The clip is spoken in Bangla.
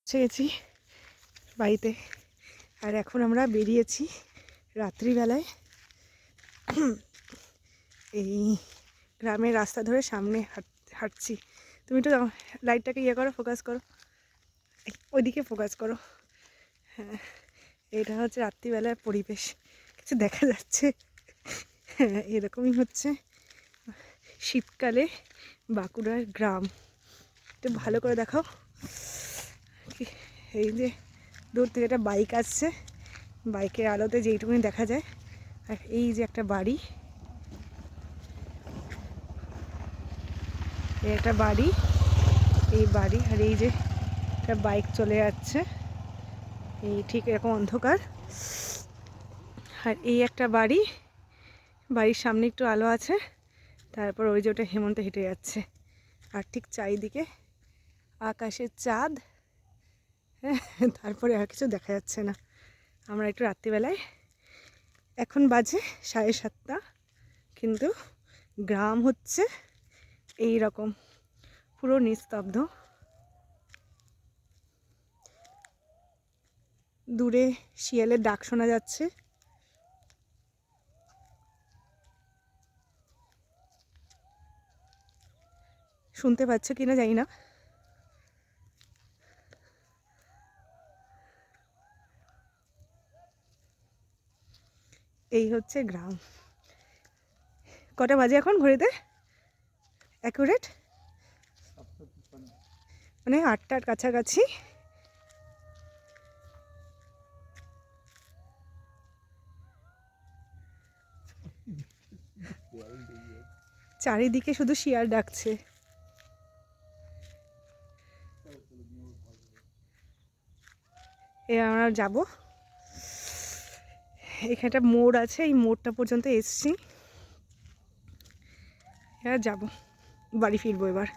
পৌঁছে গেছি বাড়িতে। আর এখন আমরা বেরিয়েছি রাত্রিবেলায় এই গ্রামের রাস্তা ধরে সামনে হাঁটছি। তুমি একটু লাইটটাকে ইয়ে করো, ফোকাস করো, ওইদিকে ফোকাস করো। হ্যাঁ, এটা হচ্ছে রাত্রিবেলার পরিবেশ, কিছু দেখা যাচ্ছে। হ্যাঁ, এরকমই হচ্ছে শীতকালে বাঁকুড়ার গ্রাম। একটু ভালো করে দেখাও। এই যে দূর থেকে একটা বাইক আসছে, বাইকের আলোতে যেইটুকুনি দেখা যায়। আর এই যে একটা বাড়ি, একটা বাড়ি, এই বাড়ি, আর এই যে একটা বাইক চলে যাচ্ছে, এই ঠিক এরকম অন্ধকার। আর এই একটা বাড়ি, বাড়ির সামনে একটু আলো আছে, তারপর ওই যে ওটা হেমন্ত হেঁটে যাচ্ছে। আর ঠিক চারিদিকে আকাশের চাঁদ, হ্যাঁ, তারপরে আর কিছু দেখা যাচ্ছে না। আমরা একটু রাত্রিবেলায়, এখন বাজে 7:30, কিন্তু গ্রাম হচ্ছে এই রকম পুরো নিস্তব্ধ। দূরে শিয়ালের ডাক শোনা যাচ্ছে। শুনতে পাচ্ছ কিনা জানি না। এই হচ্ছে গ্রাম। কটা বাজে এখন ঘড়িতে? অ্যাকুরেট মানে 8টার কাছাকাছি। চারিদিকে শুধু শিয়াল ডাকছে। আমরা যাব, এখানে একটা মোড় আছে, এই মোড়টা পর্যন্ত এসছি। এবার যাব, বাড়ি ফিরবো এবার।